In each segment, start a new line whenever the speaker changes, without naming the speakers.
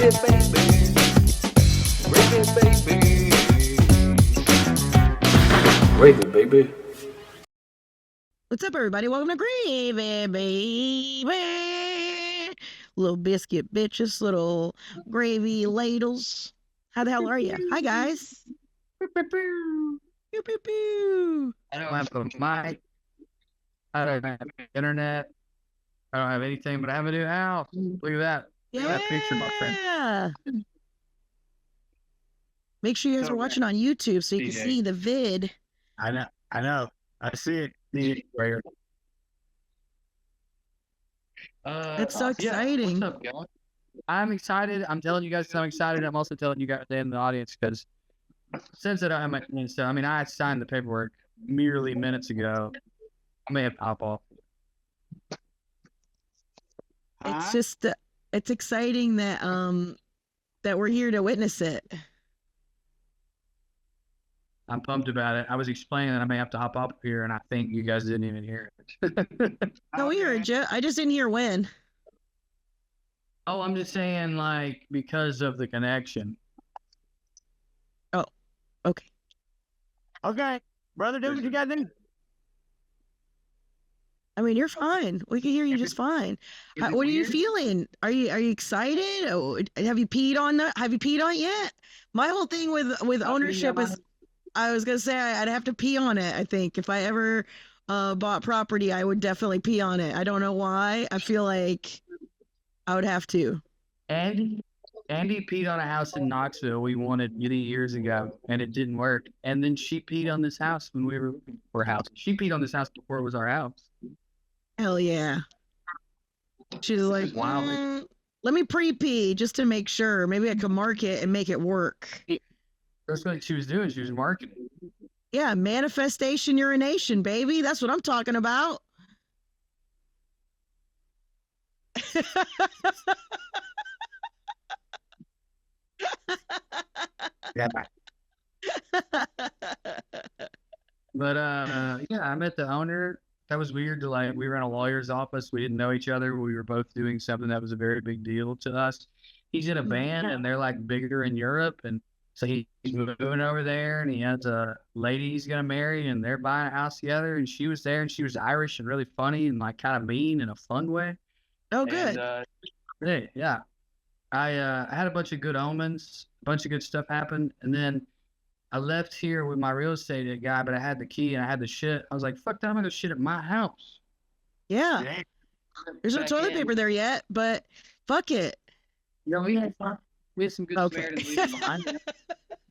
Gravy, baby.
What's up, everybody? Welcome to Gravy, baby. Little biscuit bitches, little gravy ladles. How the hell are you? Hi, guys. Pew, pew, pew.
I don't have a mic. I don't have internet. I don't have anything, but I have a new house. Look at that. Look at that picture, my friend.
Yeah. Make sure you guys are watching on YouTube so you can see the vid.
I know. I see it. Right here.
It's so exciting.
What's up, y'all? I'm excited. I'm telling you guys I'm excited. I'm also telling you guys in the audience because since I don't have my stuff, I mean, I signed the paperwork merely minutes ago. I may have pop off.
It's just, it's exciting that that we're here to witness it.
I'm pumped about it. I was explaining that I may have to hop up here, and I think you guys didn't even hear it.
No, we heard you. I just didn't hear when.
Oh, I'm just saying, like, because of the connection.
Oh, okay.
Okay, brother, do what you got to do.
I mean, you're fine. We can hear you just fine. What are you feeling? Are you excited? Oh, have you peed on that? Have you peed on it yet? My whole thing with ownership is, I was gonna say I'd have to pee on it. I think if I ever bought property, I would definitely pee on it. I don't know why. I feel like I would have to.
Andy peed on a house in Knoxville we wanted many years ago, and it didn't work. And then she peed on this house when we were looking for a house. She peed on this house before it was our house.
Hell yeah. She's like, wow. Let me pre-pee just to make sure. Maybe I could mark it and make it work.
That's what she was doing. She was marketing.
Yeah, manifestation urination, baby. That's what I'm talking about.
Yeah. But yeah, I met the owner. That was weird. We were in a lawyer's office. We didn't know each other. We were both doing something that was a very big deal to us. He's in a band, and they're like bigger in Europe, and so he's moving over there, and he has a lady he's gonna marry, and they're buying a house together. And she was there, and she was Irish and really funny and like kind of mean in a fun way.
Oh, good.
And, yeah. I had a bunch of good omens, a bunch of good stuff happened, and then I left here with my real estate guy, but I had the key and I had the shit. I was like, fuck that, I'm gonna go shit at my house.
Yeah. There's no toilet paper there yet, but fuck it.
No, we had some good Samaritans leaving behind us.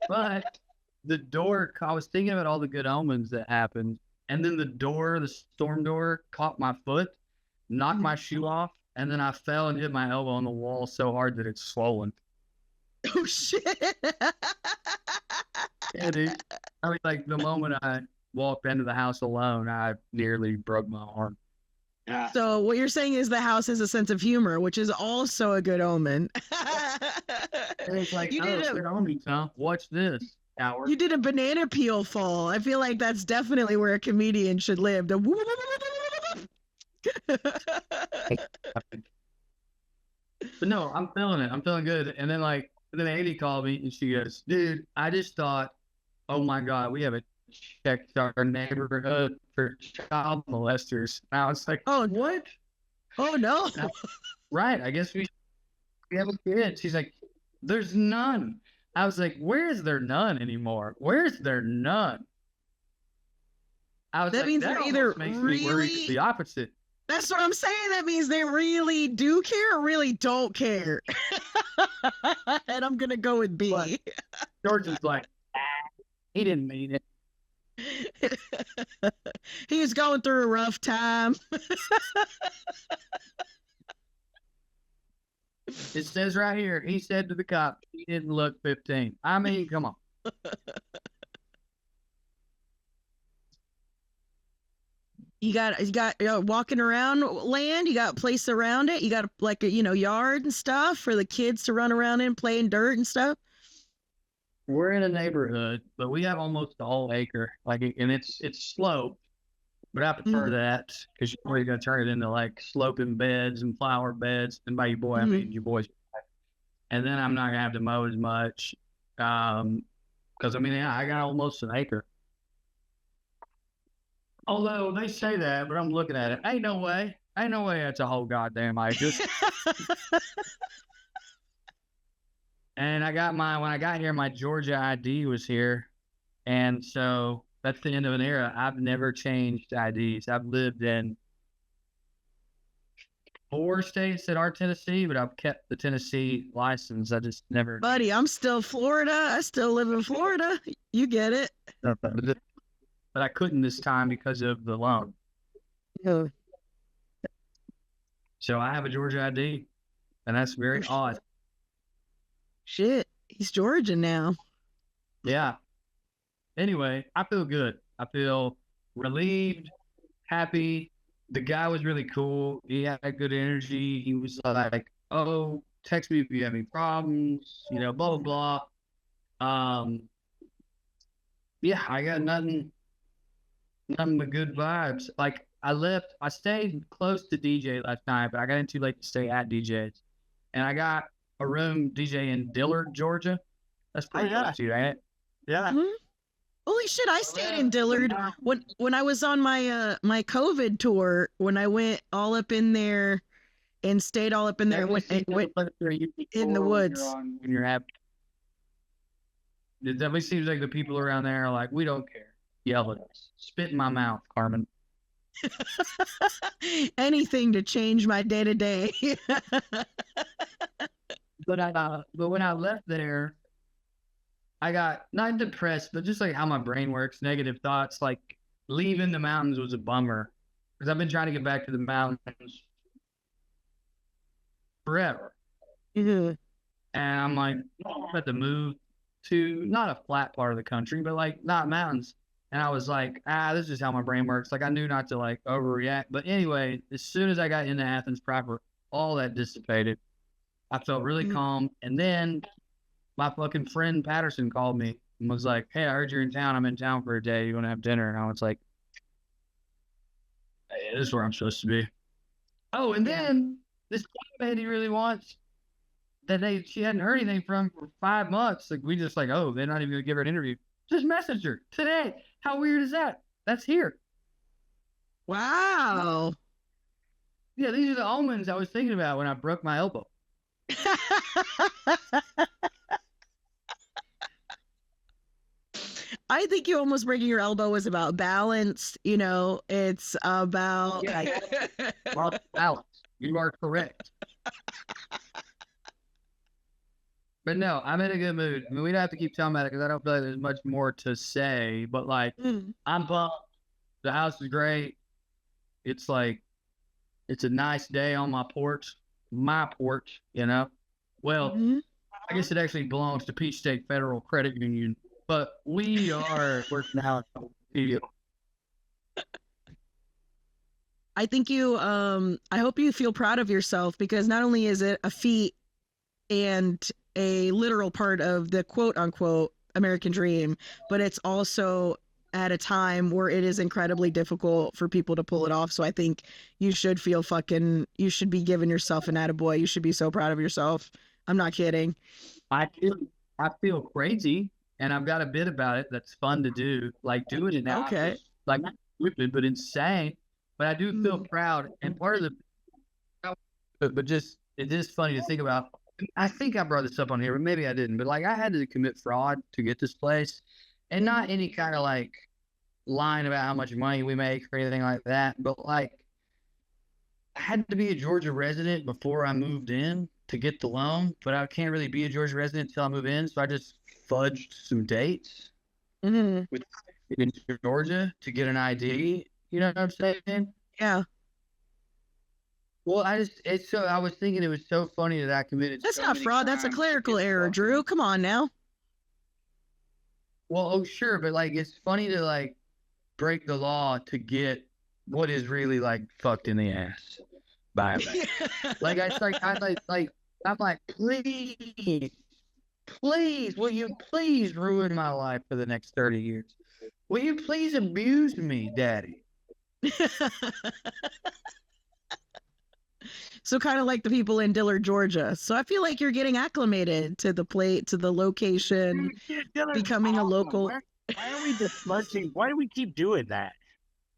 But the door, I was thinking about all the good omens that happened, and then the storm door, caught my foot, knocked my shoe off, and then I fell and hit my elbow on the wall so hard that it's swollen.
Oh, shit.
Yeah, dude. I mean, like, the moment I walked into the house alone, I nearly broke my arm.
Yeah. So what you're saying is the house has a sense of humor, which is also a good omen.
And it's like, good omen, huh? Watch this. Howard.
You did a banana peel fall. I feel like that's definitely where a comedian should live.
But no, I'm feeling it. I'm feeling good. And then Amy called me and she goes, dude, I just thought, oh my God, we haven't checked our neighborhood for child molesters. And I was like, oh, what?
Oh, no.
Right. I guess we have a kid. She's like, there's none. I was like, where is there none anymore? Where's there none? I was
that
like,
means
that
they're either
makes
really
me worry the opposite.
That's what I'm saying. That means they really do care or really don't care. And I'm going to go with B.
But George is like, he didn't mean it.
He was going through a rough time.
It says right here, he said to the cop, he didn't look 15. I mean, come on.
You got walking around land. You got a place around it. You got like a yard and stuff for the kids to run around in, play in dirt and stuff.
We're in a neighborhood, but we have almost a whole acre. And it's sloped, but I prefer that because you're going to turn it into like sloping beds and flower beds. And by your boy, I mean your boy's. and then I'm not gonna have to mow as much. Because I mean, yeah, I got almost an acre. Although they say that, but I'm looking at it. Ain't no way. Ain't no way that's a whole goddamn acre. And I got when I got here, my Georgia ID was here. And so that's the end of an era. I've never changed IDs. I've lived in 4 states that are Tennessee, but I've kept the Tennessee license. I just never.
Buddy, I'm still Florida. I still live in Florida. You get it.
But I couldn't this time because of the loan.
Yeah.
So I have a Georgia ID, and that's very odd.
Shit, he's Georgian now.
Yeah. Anyway, I feel good. I feel relieved, happy. The guy was really cool. He had good energy. He was like, "Oh, text me if you have any problems," blah blah blah. Yeah, I got nothing but good vibes. Like I stayed close to DJ last night, but I got in too late to stay at DJ's, and I got a room DJ in Dillard, Georgia. That's pretty close to you, ain't it?
Yeah.
Mhm. Holy shit, I stayed in Dillard when I was on my my COVID tour, when I went all up in there and stayed all up in there went in the woods.
When you're happy. It definitely seems like the people around there are like, we don't care. Yell at us. Spit in my mouth, Carmen.
Anything to change my day to day.
But when I left there, I got not depressed, but just like how my brain works, negative thoughts. Like leaving the mountains was a bummer because I've been trying to get back to the mountains forever.
Yeah.
And I'm like, I'm about to move to not a flat part of the country, but like not mountains. And I was like, this is how my brain works. Like I knew not to like overreact. But anyway, as soon as I got into Athens proper, all that dissipated. I felt really calm. And then my fucking friend Patterson called me and was like, "Hey, I heard you're in town. I'm in town for a day. You want to have dinner?" And I was like, "Hey, this is where I'm supposed to be." Oh, and then this band he really wants that she hadn't heard anything from for 5 months. Like we just like, oh, they're not even gonna give her an interview. Just messaged her today. How weird is that? That's here.
Wow.
Yeah, these are the omens I was thinking about when I broke my elbow.
I think you almost breaking your elbow was about balance. It's about
Balance. You are correct. But no, I'm in a good mood. I mean, we don't have to keep talking about it because I don't feel like there's much more to say. But like, I'm pumped. The house is great. It's like, it's a nice day on my porch. My porch, Well, I guess it actually belongs to Peach State Federal Credit Union. But we are working out.
I think I hope you feel proud of yourself, because not only is it a feat and a literal part of the quote unquote American dream, but it's also at a time where it is incredibly difficult for people to pull it off. So I think you should feel you should be giving yourself an attaboy. You should be so proud of yourself. I'm not kidding.
I feel crazy. And I've got a bit about it that's fun to do, like doing it now.
Okay.
Like not stupid, but insane. But I do feel proud. And part of but just, it is funny to think about. I think I brought this up on here, but maybe I didn't. But like I had to commit fraud to get this place. And not any kind of like lying about how much money we make or anything like that. But like I had to be a Georgia resident before I moved in to get the loan. But I can't really be a Georgia resident until I move in. So I just fudged some dates in Georgia to get an ID. You know what I'm saying?
Yeah.
Well, I was thinking it was so funny that I committed.
That's not fraud. That's a clerical error, Drew. Come on now.
Well, sure, but like it's funny to like break the law to get what is really like fucked in the ass by a man. Like I'm like, please, will you please ruin my life for the next 30 years? Will you please abuse me, Daddy?
So kind of like the people in Dillard, Georgia. So I feel like you're getting acclimated to the location, becoming a local.
Why are we dismissing? Why do we keep doing that?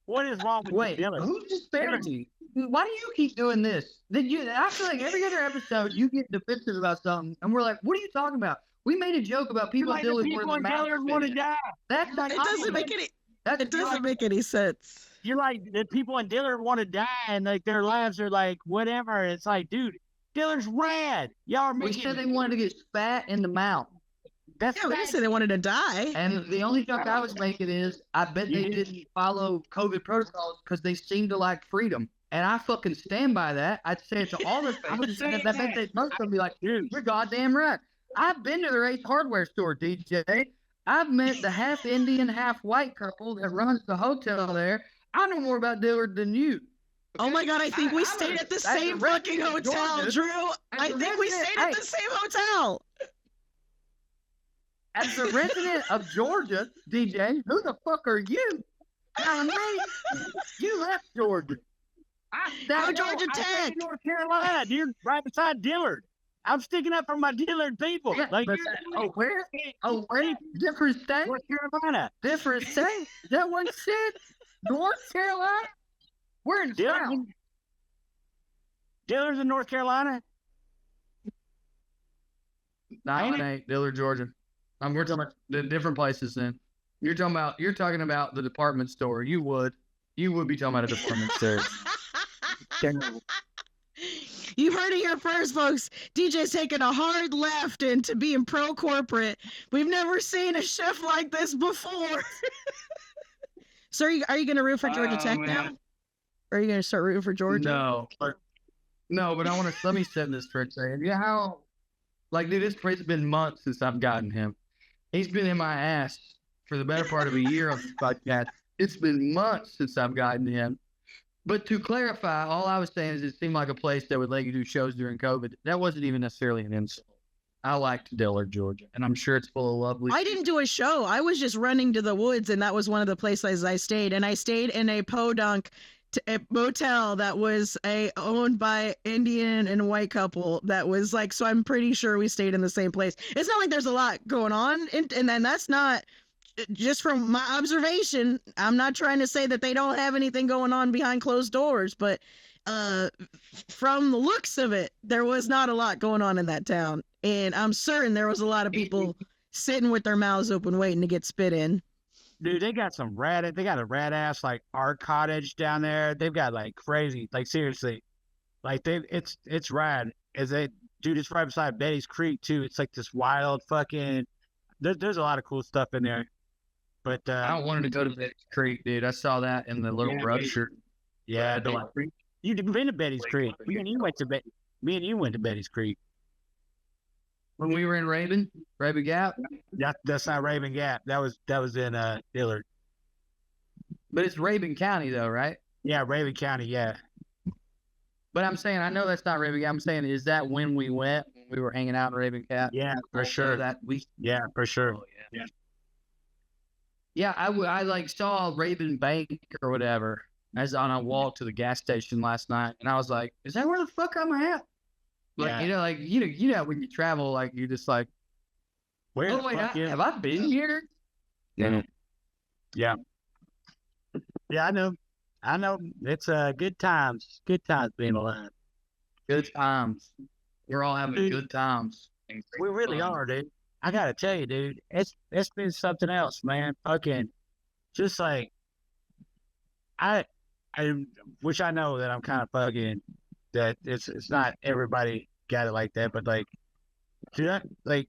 What is wrong with
Wait,
Dillard?
who's disparaging? Why do you keep doing this? I feel like every other episode you get defensive about something, and we're like, "What are you talking about?" We made a joke about people in Dillard
people in Dillard want to die.
That's not.
It doesn't make any. It doesn't make any sense.
You're like the people in Dillard want to die, and like their lives are like whatever. It's like, dude, Dillard's rad. Y'all are
We
making.
said they wanted to get spat in the mouth.
That's
Yeah, we didn't say they wanted to die.
And the only joke I was making is, I bet they didn't follow COVID protocols because they seem to like freedom. And I fucking stand by that. I'd say it to all their faces. And I bet they most of them be like, dude, you're goddamn right. I've been to their Ace hardware store, DJ. I've met the half Indian, half white couple that runs the hotel there. I know more about Dillard than you.
Oh my God, I think we stayed at the same fucking hotel, Drew. I think we stayed at the same hotel.
As a resident of Georgia, DJ, who the fuck are you? You left Georgia.
Go Georgia Tech.
North Carolina, dude, right beside Dillard. I'm sticking up for my Dillard people.
Yeah,
like,
where? Oh, where? Different state?
North Carolina.
Different state? Is that one state? North Carolina? We're in South.
Dillard's in North Carolina.
No, it ain't. Dillard, Georgia. We're talking about the different places then. You're talking about the department store. You would be talking about a department store.
You heard it here first, folks. DJ's taking a hard left into being pro-corporate. We've never seen a shift like this before. So are you going to root for Georgia Tech now? Or are you going to start rooting for Georgia?
No, but let me set this straight. Dude, this place has been months since I've gotten him. He's been in my ass for the better part of a year on this podcast. It's been months since I've gotten him. But to clarify, all I was saying is it seemed like a place that would let you do shows during COVID. That wasn't even necessarily an insult. I liked Dillard, Georgia, and I'm sure it's full of lovely.
I didn't do a show. I was just running to the woods, and that was one of the places I stayed. And I stayed in a podunk a motel that was owned by Indian and white couple. That was like, so I'm pretty sure we stayed in the same place. It's not like there's a lot going on, and then that's not just from my observation. I'm not trying to say that they don't have anything going on behind closed doors, but from the looks of it, there was not a lot going on in that town, and I'm certain there was a lot of people sitting with their mouths open waiting to get spit in.
Dude, they got a rad ass like art cottage down there. They've got like crazy, like seriously, like it's rad. Dude, it's right beside Betty's Creek too. It's like this wild fucking. There's a lot of cool stuff in there. But
I wanted to go to Betty's Creek, dude. I saw that in the little brochure.
Yeah, you've been to Betty's Creek. Me and you went to Betty's Creek.
When we were in Raven Gap.
That's not Raven Gap. That was in Dillard.
But it's Raven County though, right?
Yeah, Raven County. Yeah.
But I'm saying I know that's not Raven Gap. I'm saying is that when we went? When we were hanging out in Raven Gap?
Yeah, for sure. Yeah, for sure.
Oh, yeah. Yeah, I like saw Raven Bank or whatever as on a walk to the gas station last night, and I was like, "Is that where the fuck I'm at?" Like
yeah.
you know when you travel, like you're just like,
where
oh wait, have I been here?
Yeah. Yeah. Yeah, I know. It's good times. Good times being alive.
Good times. We're all having good times.
We really are, dude. I gotta tell you, dude, it's been something else, man. Fucking, just like, I wish I know that I'm kind of fucking, that it's not everybody got it like that, but like, dude, like,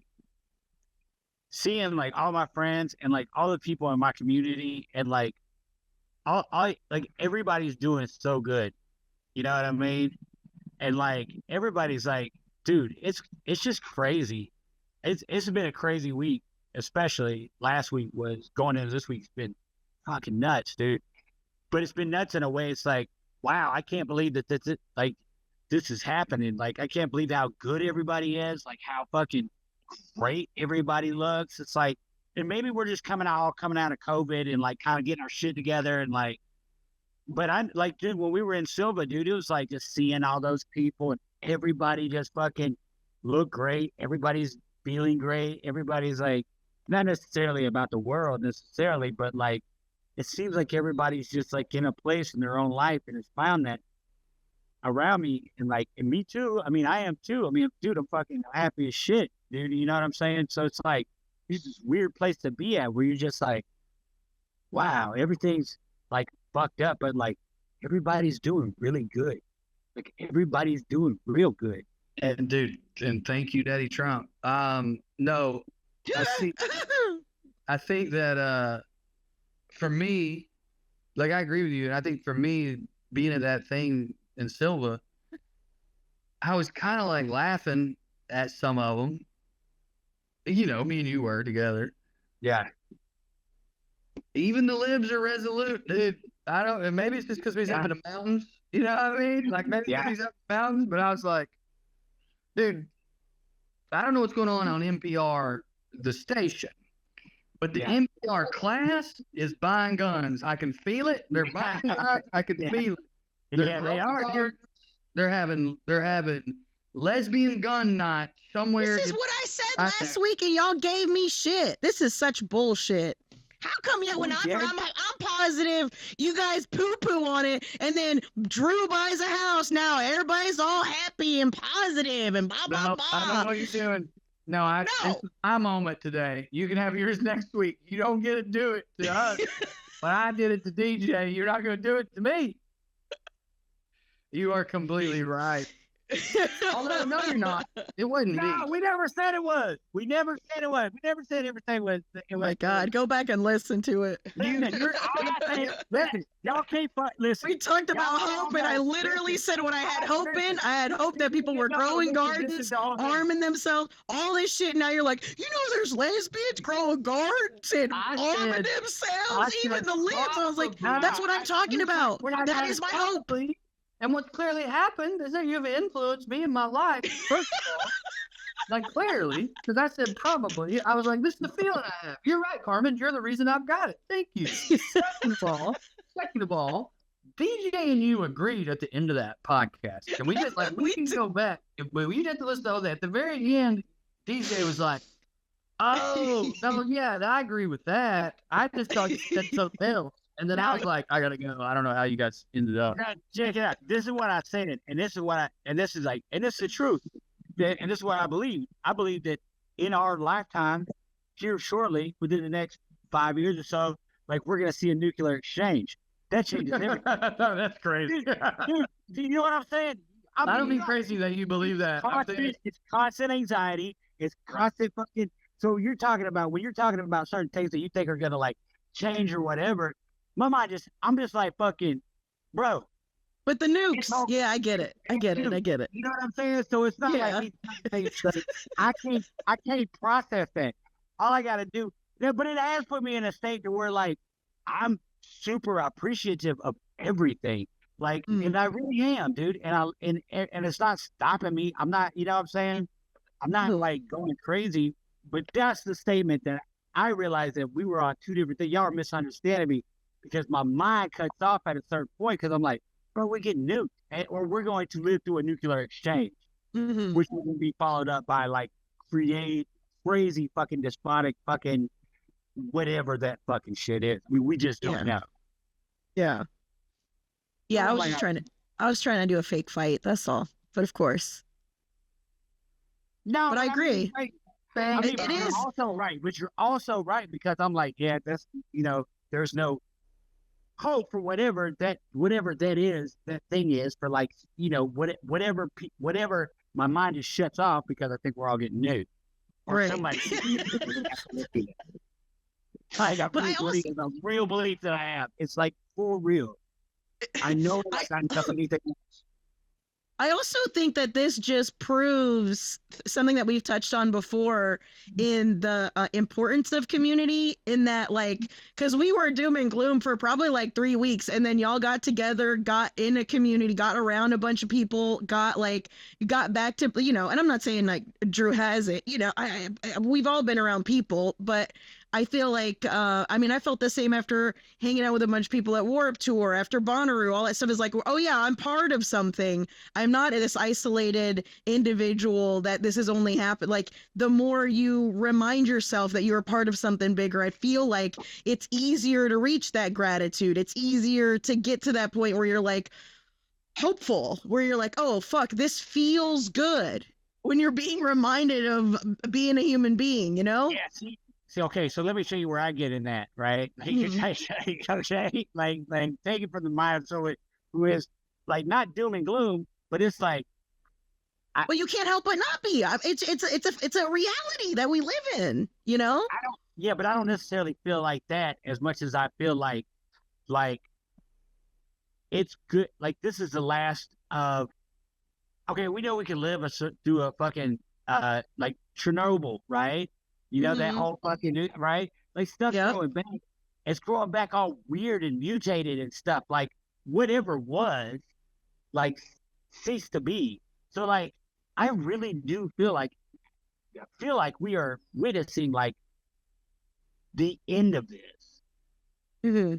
seeing like all my friends and like all the people in my community and like, all like everybody's doing so good, you know what I mean? And like everybody's like, dude, it's just crazy. It's been a crazy week, especially last week was going into this week's been fucking nuts, dude. But it's been nuts in a way. It's like, wow, I can't believe that this is happening. Like, I can't believe how good everybody is, like how fucking great everybody looks. It's like, and maybe we're just coming out of COVID and like kind of getting our shit together and like, but I like, dude, when we were in Silva, dude, it was like just seeing all those people and everybody just fucking look great. Everybody's feeling great. Everybody's like, not necessarily about the world necessarily, but like, it seems like everybody's just like in a place in their own life and has found that around me. And like, and me too. I mean, I am too. I mean, dude, I'm fucking happy as shit, dude. You know what I'm saying? So it's like, it's this weird place to be at where you're just like, wow, everything's like fucked up, but like everybody's doing really good. Like everybody's doing real good.
And dude, and thank you, Daddy Trump. No, I think that for me, like I agree with you, and I think for me, being at that thing in Silva, I was kind of like laughing at some of them. You know, me and you were together.
Yeah.
Even the libs are resolute, dude. I don't, and maybe it's just because he's up in the mountains. You know what I mean? Like maybe he's up in the mountains, but I was like, dude, I don't know what's going on NPR, the station, but the NPR class is buying guns. I can feel it. They're buying guns. I can feel it.
Yeah, they are.
They're having lesbian gun night somewhere.
This is what I said last week, and y'all gave me shit. This is such bullshit. How come when I'm positive, you guys poo-poo on it, and then Drew buys a house now, everybody's all happy and positive and blah, blah, blah.
I don't know what you're doing. No. This is my moment today. You can have yours next week. You don't get to do it to us. But I did it to DJ. You're not going to do it to me. You are completely right. Although, no, you're not. It wasn't me.
We never said it was. We never said everything was.
Oh my God, go back and listen to it.
Listen, y'all can't listen.
We talked about hope, and I literally said what I had hope in. I had hope that people were growing gardens, arming themselves, all this shit. Now you're like, you know, there's lesbians growing gardens and arming themselves, even the lips. I was like, that's what I'm talking about. That is my hope.
And what clearly happened is that you've influenced me in my life. First of all, like clearly, because I said probably. I was like, this is the feeling I have. You're right, Carmen. You're the reason I've got it. Thank you. Second of all, DJ and you agreed at the end of that podcast. And we just like, we can go back. We had to listen to all that. At the very end, DJ was like, oh, no, yeah, I agree with that. I just thought you said something else. And then I was like, I gotta go. I don't know how you guys ended up.
Check it out. This is what I said, and this is the truth. And this is what I believe. I believe that in our lifetime, here shortly, within the next 5 years or so, like we're gonna see a nuclear exchange. That changes everything.
That's crazy.
Dude, you know what I'm saying?
I don't mean crazy that you believe that.
It's constant anxiety. It's constant fucking. So when you're talking about certain things that you think are gonna like change or whatever. My mind I'm just like fucking, bro.
But the nukes, yeah, I get it. I get it.
You know what I'm saying? So it's not like I can't process that. All I gotta do, but it has put me in a state to where like I'm super appreciative of everything. Like, and I really am, dude. And it's not stopping me. I'm not, you know what I'm saying? I'm not like going crazy. But that's the statement that I realized that we were on two different things. Y'all are misunderstanding me. Because my mind cuts off at a certain point because I'm like, bro, we're getting nuked, or we're going to live through a nuclear exchange, which will be followed up by like crazy fucking despotic fucking whatever that fucking shit is. We just don't know.
Yeah. Yeah, I was trying to do a fake fight. That's all. But of course.
No,
but I agree.
It is also right, but you're also right because I'm like, yeah, that's there's no hope for whatever that is, that thing is for like, whatever my mind just shuts off because I think we're all getting nude. Or somebody. I got a real belief that I have. It's like for real. I know it's not anything else.
I also think that this just proves something that we've touched on before in the importance of community, in that, like, because we were doom and gloom for probably like 3 weeks, and then y'all got together, got in a community, got around a bunch of people, got back to, and I'm not saying like Drew has it, we've all been around people, but I feel like, I mean, I felt the same after hanging out with a bunch of people at Warped Tour, after Bonnaroo, all that stuff is like, oh yeah, I'm part of something. I'm not this isolated individual that this has only happened. Like, the more you remind yourself that you're a part of something bigger, I feel like it's easier to reach that gratitude. It's easier to get to that point where you're like hopeful, where you're like, oh fuck, this feels good. When you're being reminded of being a human being, you know?
Yeah. See, okay, so let me show you where I get in that, right? Okay, like take it from the mind, so it who is like not doom and gloom, but it's like,
Well, you can't help but not be. It's a reality that we live in, you know?
yeah, but I don't necessarily feel like that as much as I feel like it's good. Like, this is the last of, okay, we know we can live through a fucking like Chernobyl, right? You know, that whole fucking, right? Like, stuff's growing back. It's growing back all weird and mutated and stuff. Like, whatever was, like, ceased to be. So, like, I really do feel like we are witnessing, like, the end of this.
Mm-hmm.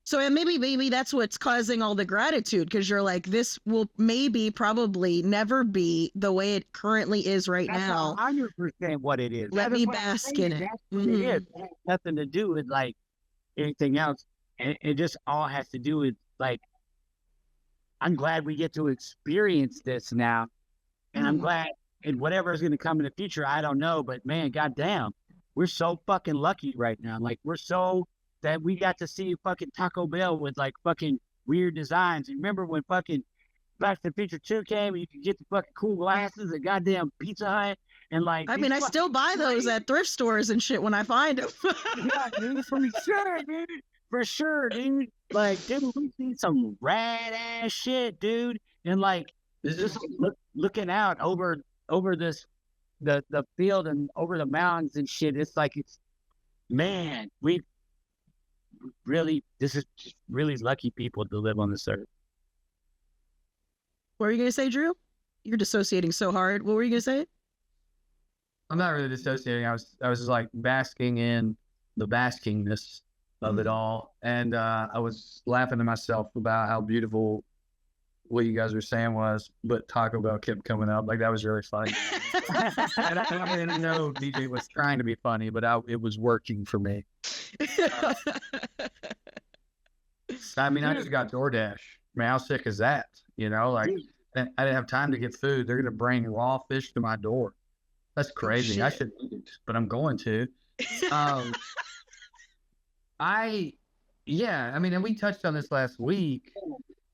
So and maybe that's what's causing all the gratitude, because you're like, this will probably never be the way it currently is right now.
100% what it is.
Let me bask in it.
That's what it is. It has nothing to do with like anything else. And it just all has to do with like, I'm glad we get to experience this now. And I'm glad, and whatever is going to come in the future, I don't know. But man, goddamn, we're so fucking lucky right now. Like, we're so that we got to see fucking Taco Bell with like fucking weird designs. And remember when fucking Back to the Future 2 came and you could get the fucking cool glasses at goddamn Pizza Hut and like.
I mean, I still buy those at thrift stores and shit when I find them.
Yeah, dude, for sure, dude. For sure, dude. Like, dude, we see some rad ass shit, dude. And like, it's just looking out over this the field and over the mountains and shit. It's like, it's, man, we really, this is just really lucky people to live on this earth.
What were you gonna say, Drew? You're dissociating so hard. What were you gonna say?
I'm not really dissociating. I was just like basking in the baskingness of it all, and I was laughing to myself about how beautiful what you guys were saying was, but Taco Bell kept coming up. Like, that was really funny. And I didn't know DJ was trying to be funny, but it was working for me. I mean, I just got DoorDash. I mean, how sick is that? You know, like, I didn't have time to get food. They're going to bring raw fish to my door. That's crazy. I shouldn't eat it, but I'm going to. I mean, and we touched on this last week.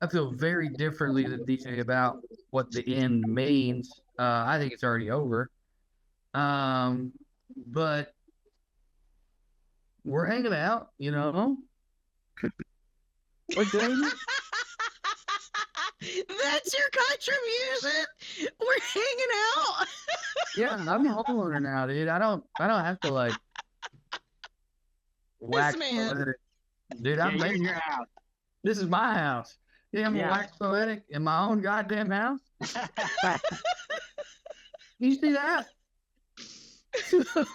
I feel very differently than DJ about what the end means. I think it's already over. But we're hanging out, you know. We're doing it.
That's your contribution. We're hanging out.
Yeah, I'm a homeowner now, dude. I don't have to like wax poetic. Dude, I'm in your house. This is my house. Yeah, I'm a wax poetic in my own goddamn house. You see that?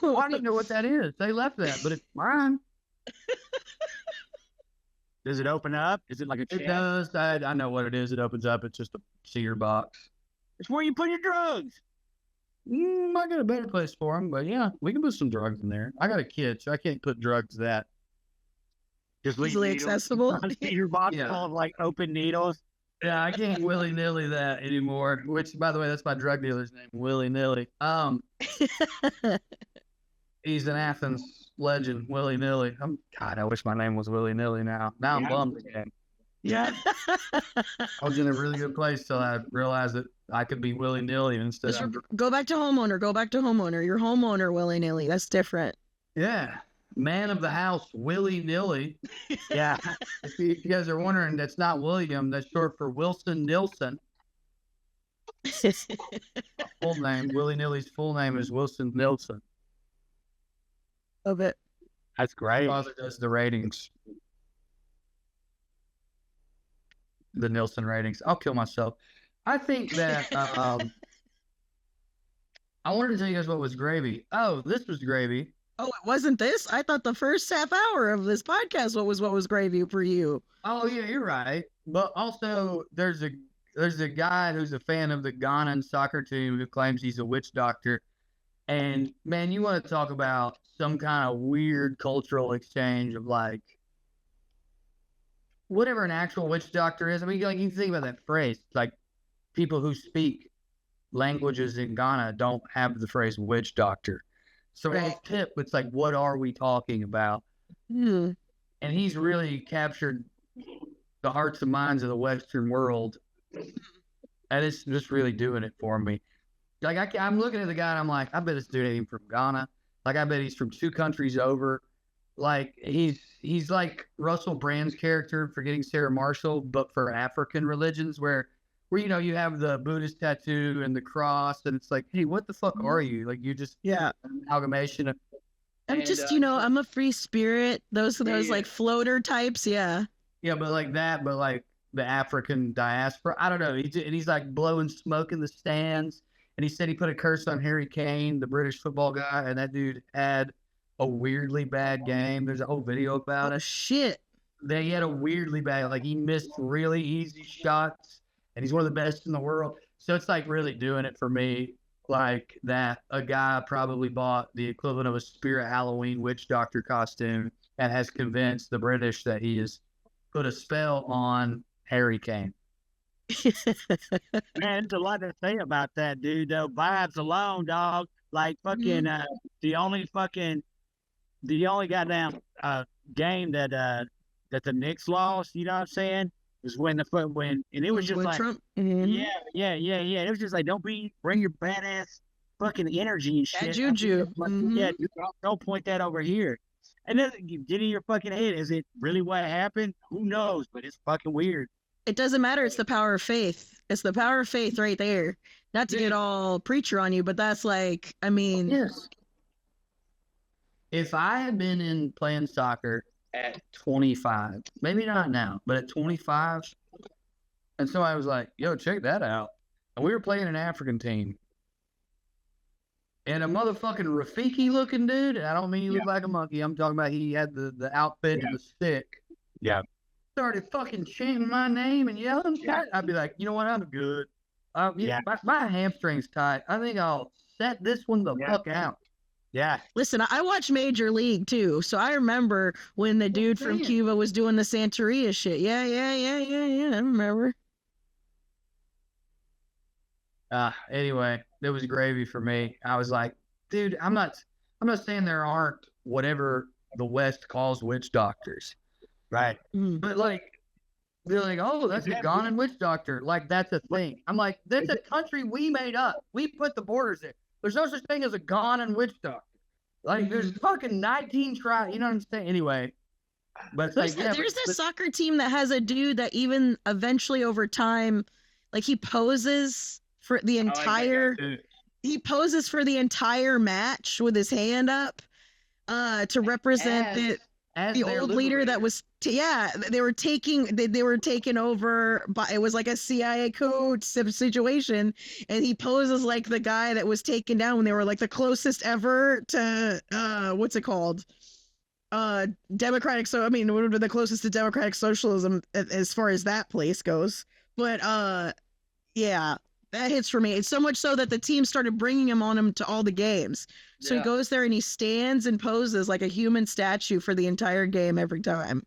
Well, I don't know what that is. They left that, but it's mine.
Does it open up? Is it like a chest?
It does. I know what it is. It opens up. It's just a cedar box.
It's where you put your drugs.
I got a better place for them, but yeah, we can put some drugs in there. I got a kid, so I can't put drugs that.
Just
easily accessible.
Your box full of like open needles.
Yeah, I can't willy-nilly that anymore. Which, by the way, that's my drug dealer's name, willy-nilly. He's an Athens legend, willy-nilly. God, I wish my name was willy-nilly now. Now I'm bummed again.
Yeah.
I was in a really good place till I realized that I could be willy-nilly instead of...
Go back to homeowner. Go back to homeowner. You're homeowner willy-nilly. That's different.
Yeah. Man of the house, willy-nilly.
Yeah.
If you guys are wondering, that's not William. That's short for Wilson Nilsson. Full name. Willy-nilly's full name is Wilson Nilsson.
Love it.
That's great.
My father does the ratings. The Nilsson ratings. I'll kill myself. I think that I wanted to tell you guys what was gravy. Oh, this was gravy.
Oh, it wasn't this? I thought the first half hour of this podcast what was gravy for you.
Oh yeah, you're right. But also, there's a guy who's a fan of the Ghanan soccer team who claims he's a witch doctor. And man, you want to talk about some kind of weird cultural exchange of like whatever an actual witch doctor is. I mean, like you think about that phrase, like people who speak languages in Ghana don't have the phrase witch doctor. So
Right.
his tip, it's like, what are we talking about?
Hmm.
And he's really captured the hearts and minds of the Western world. And it's just really doing it for me. Like I'm looking at the guy and I'm like, I bet this dude ain't even from Ghana. Like I bet he's from 2 countries over. Like he's like Russell Brand's character, Forgetting Sarah Marshall, but for African religions where you know you have the Buddhist tattoo and the cross, and it's like, hey, what the fuck are you? Like you just
Yeah.
an amalgamation of.
I'm
And,
just, I'm a free spirit. Those
Yeah.
like floater types. Yeah.
Yeah, but like that, but like the African diaspora. I don't know. He's like blowing smoke in the stands. And he said he put a curse on Harry Kane, the British football guy, and that dude had a weirdly bad game. There's a whole video about
Oh,
it.
shit.
He had a weirdly bad, like he missed really easy shots, and he's one of the best in the world. So it's like really doing it for me, like that a guy probably bought the equivalent of a Spirit Halloween witch doctor costume and has convinced the British that he has put a spell on Harry Kane.
Man, there's a lot to say about that, dude. Though vibes alone, dog. Like fucking the only goddamn game that the Knicks lost. You know what I'm saying? Was when and it was just
When
like
Trump. Mhm.
yeah. It was just like bring your badass fucking energy and
That
shit.
juju. Mhm.
Yeah, dude, don't point that over here. And then you get in your fucking head. Is it really what happened? Who knows? But it's fucking weird.
It doesn't matter. It's the power of faith. It's the power of faith right there. Not to get all preacher on you, but that's like, I mean,
Yes. If I had been in playing soccer at 25, maybe not now, but at 25, and somebody was like, yo, check that out. And we were playing an African team. And a motherfucking Rafiki looking dude, and I don't mean he looked like a monkey. I'm talking about he had the outfit and the stick.
Yeah.
Started fucking chanting my name and yelling. I'd be like, you know what? I'm good. My hamstring's tight. I think I'll set this one the fuck out.
Yeah.
listen, I watch Major League too. So I remember when the dude from
saying.
Cuba was doing the Santeria shit. Yeah. I remember.
Anyway, it was gravy for me. I was like, dude, I'm not saying there aren't whatever the West calls witch doctors,
Right.
Mm.
but like they're like, oh, that's a Ghanan witch doctor. Like that's a thing. I'm like, that's a country we made up. We put the borders there. There's no such thing as a Ghanan witch doctor. Like there's fucking 19 tribes. You know what I'm saying? Anyway, but it's like,
There's this soccer team that has a dude that even eventually over time, like he poses for the entire match with his hand up to represent the old leader that was they were taken over by, it was like a CIA coup situation, and he poses like the guy that was taken down when they were like the closest ever to what's it called, democratic, so I mean would be the closest to democratic socialism as far as that place goes, but yeah, that hits for me. It's so much so that the team started bringing him to all the games. So he goes there and he stands and poses like a human statue for the entire game every time.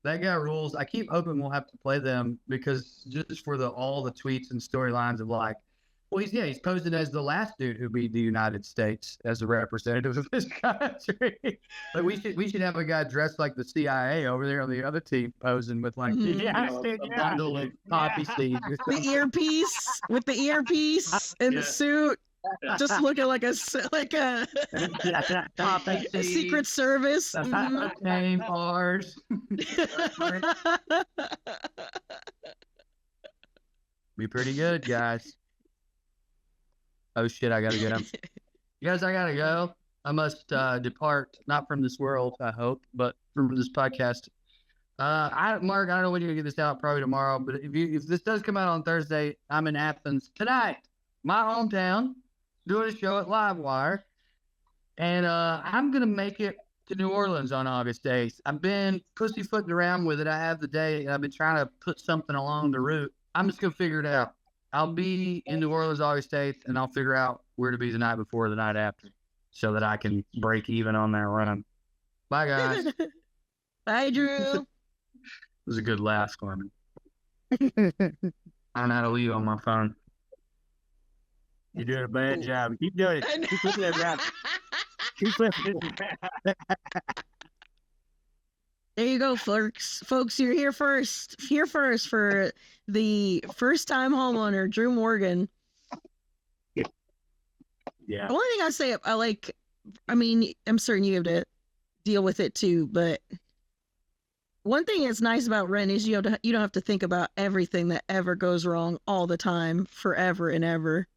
That guy rules. I keep hoping we'll have to play them because just for all the tweets and storylines of like, well, he's posted as the last dude who beat the United States as a representative of this country. Like we should have a guy dressed like the CIA over there on the other team posing with like a bundle of poppy seeds. Or
The
something.
earpiece with the earpiece and the suit, just looking like a
Poppy seeds,
Secret Service. Mhm.
name bars. Be pretty good, guys. Oh shit, I gotta go. Guys, I gotta go. I must depart, not from this world, I hope, but from this podcast. Mark, I don't know when you're gonna get this out, probably tomorrow. But if this does come out on Thursday, I'm in Athens tonight, my hometown, doing a show at Livewire, and I'm gonna make it to New Orleans on August 8th. I've been pussyfooting around with it. I have the date. I've been trying to put something along the route. I'm just gonna figure it out. I'll be in New Orleans August 8th, and I'll figure out where to be the night before, the night after, so that I can break even on that run. Bye, guys. It
Bye, Drew.
was a good laugh, Carmen. I don't know how to leave on my phone.
You're doing a bad job. Keep doing it. Keep flipping it around. Keep flipping it around.
There you go, folks. Folks, you're here first. Here first for the first-time homeowner, Drew Morgan.
Yeah.
The only thing I say, I mean, I'm certain you have to deal with it too, but one thing that's nice about rent is you don't have to think about everything that ever goes wrong all the time, forever and ever.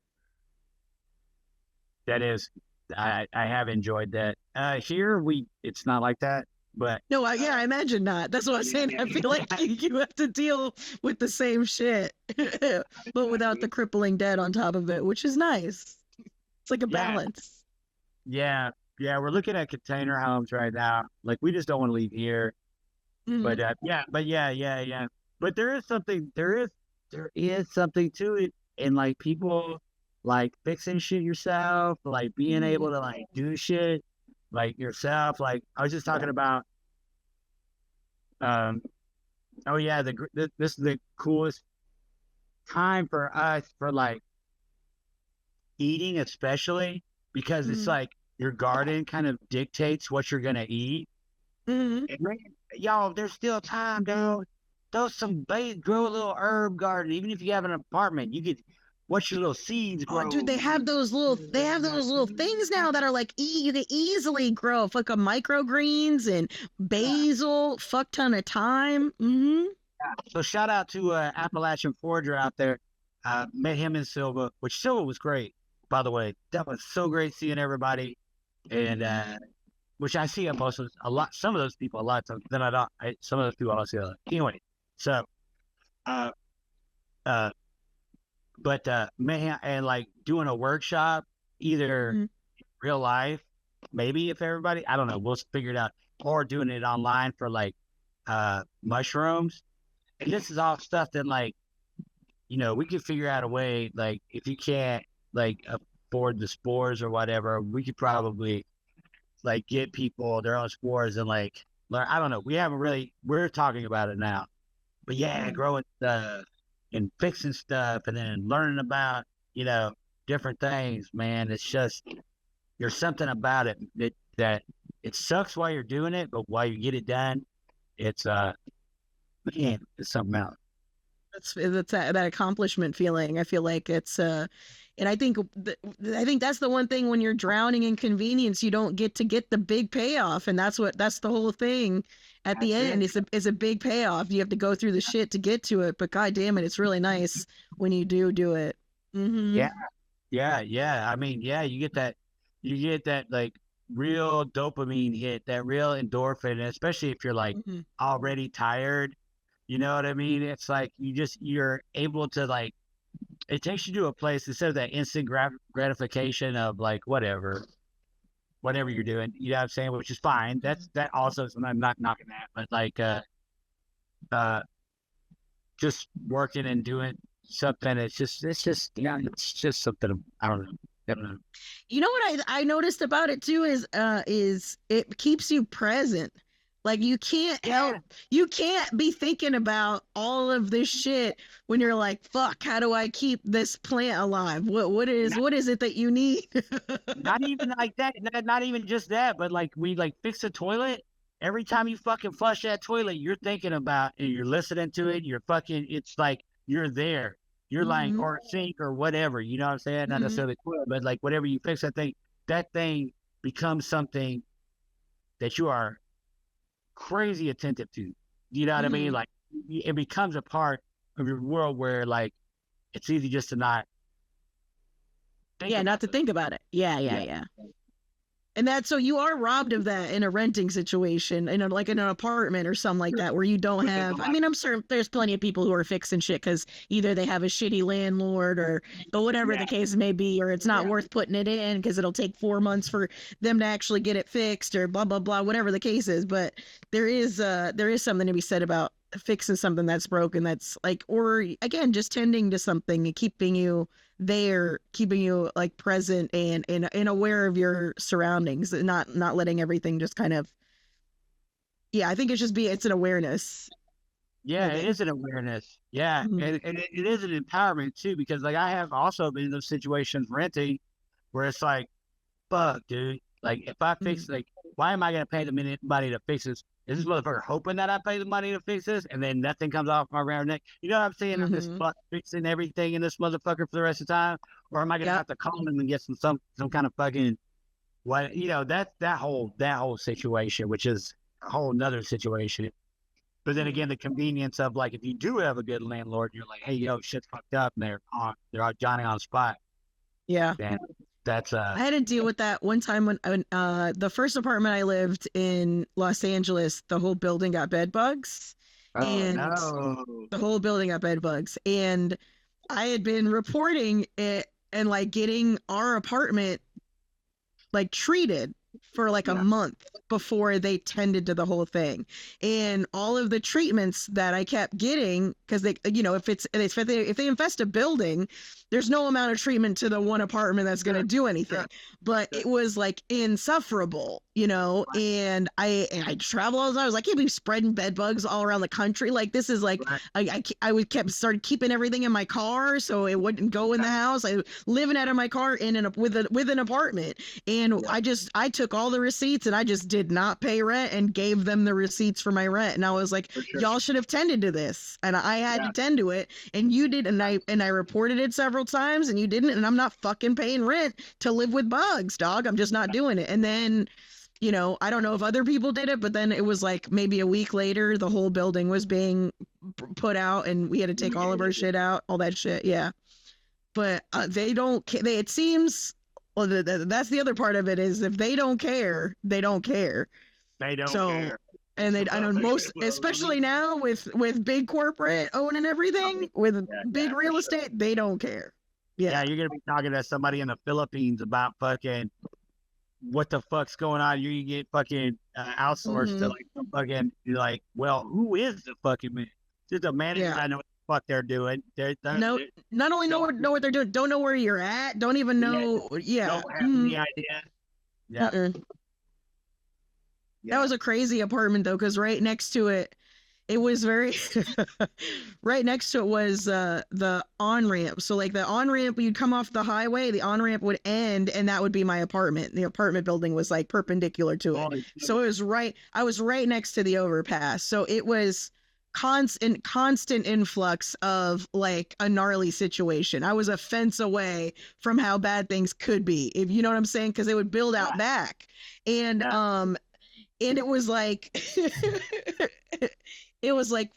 That is, I have enjoyed that. Here it's not like that, but
No, I imagine not. That's what I'm saying. I feel like you have to deal with the same shit, but without the crippling debt on top of it, which is nice. It's like a balance.
yeah, we're looking at container homes right now. Like, we just don't want to leave here.
Mhm.
But yeah. But there is something to it, and like people like fixing shit yourself, like being able to like do shit like yourself. Like, I was just talking about, oh yeah, this is the coolest time for us for like eating, especially because it's like your garden kind of dictates what you're gonna eat. And man, y'all, there's still time, dude. Throw some bait, grow a little herb garden. Even if you have an apartment, you could watch your little seeds grow.
Oh, dude, they have those little things now that are like you can easily grow, like a microgreens and basil, fuck ton of time.
So shout out to Appalachian Forager out there. Met him in Silva, which Silva was great, by the way. That was so great seeing everybody, and which I see a lot. Some of those people a lot of times. Then I don't. Some of those people I don't see a lot. Anyway, so but met him and like doing a workshop, either real life, maybe if everybody, I don't know, we'll figure it out, or doing it online for like mushrooms. And this is all stuff that, like, we could figure out a way, like, if you can't like afford the spores or whatever, we could probably like get people their own spores and like learn. I don't know. We're talking about it now, but yeah, growing stuff and fixing stuff and then learning about, different things, man. It's just, there's something about it that it sucks while you're doing it, but while you get it done, it's it's something else.
That's that accomplishment feeling. I feel like it's and I think that's the one thing when you're drowning in convenience, you don't get the big payoff, and that's the whole thing. At the end, is a big payoff. You have to go through the shit to get to it, but god damn it, it's really nice when you do it.
Yeah. I mean, yeah, you get that like real dopamine hit, that real endorphin, and especially if you're like already tired. You know what I mean? It's like you're able to like, it takes you to a place instead of that instant gratification of like whatever you're doing. You know what I'm saying? Which is fine. That also, I'm not knocking that, but like just working and doing something. It's just something. I don't know.
You know what I noticed about it too is it keeps you present. Like you can't be thinking about all of this shit when you're like, fuck, how do I keep this plant alive? What is it that you need?
Not even like that. Not even just that, but like we like fix a toilet. Every time you fucking flush that toilet, you're thinking about and you're listening to it. It's like you're there. You're like, or sink or whatever. You know what I'm saying? Not necessarily toilet, but like whatever you fix that thing becomes something that you are crazy attentive to. You know what I mean? Like it becomes a part of your world where like it's easy just to not think
not to think about it. Yeah. And that's so you are robbed of that in a renting situation, like in an apartment or something like that, where you don't have. I mean, I'm sure there's plenty of people who are fixing shit because either they have a shitty landlord or whatever the case may be, or it's not worth putting it in because it'll take 4 months for them to actually get it fixed or blah blah blah, whatever the case is. But there is something to be said about fixing something that's broken, that's like, or again, just tending to something and keeping you there, keeping you like present and aware of your surroundings, and not letting everything just kind of, I think it's an awareness.
Yeah, it is an awareness. Yeah, and it is an empowerment too, because like I have also been in those situations renting where it's like, fuck, dude, like if I fix, like, why am I gonna pay the money to fix this? Is this motherfucker hoping that I pay the money to fix this, and then nothing comes off my round neck? You know what I'm saying? I'm just fixing everything in this motherfucker for the rest of the time, or am I gonna have to call him and get some kind of fucking what? You know, that whole situation, which is a whole nother situation. But then again, the convenience of like if you do have a good landlord, you're like, hey, yo, shit's fucked up, and they're Johnny on the spot.
Yeah.
Then that's
I had to deal with that one time when the first apartment I lived in Los Angeles, the whole building got bed bugs. The whole building got bed bugs. And I had been reporting it and like getting our apartment like treated for like a month before they tended to the whole thing. And all of the treatments that I kept getting, because they, if they infest a building, there's no amount of treatment to the one apartment that's going to do anything. But it was like insufferable, and I travel all the time. I was like, I can't be spreading bed bugs all around the country. Like, this is like, I started keeping everything in my car so it wouldn't go in the house. I living out of my car with an apartment. And I took all the receipts and I just did not pay rent and gave them the receipts for my rent. And I was like, y'all should have tended to this. And I had to tend to it. And you did. And I reported it several times and you didn't. And I'm not fucking paying rent to live with bugs, dog. I'm just not doing it. And then, I don't know if other people did it, but then it was like maybe a week later, the whole building was being put out and we had to take all of our shit out, all that shit. Yeah. But it seems, well, that's the other part of it is if they don't care, they don't care.
They don't care.
And I know most, especially now with big corporate owning everything, with big real estate, they don't care.
Yeah, you're gonna be talking to somebody in the Philippines about fucking what the fuck's going on. You get fucking outsourced to like fucking, you're like, well, who is the fucking man? Just a manager. I know what the fuck they're doing.
Not only know what they're doing, don't know where you're at, don't even know.
Don't have any idea. Yeah.
That was a crazy apartment though, because right next to it, it was very right next to it was the on-ramp. So like the on-ramp, you'd come off the highway, the on-ramp would end, and that would be my apartment. The apartment building was like perpendicular to it. So it was I was right next to the overpass. So it was constant influx of like a gnarly situation. I was a fence away from how bad things could be, if you know what I'm saying, because they would build out back. And it was like it was like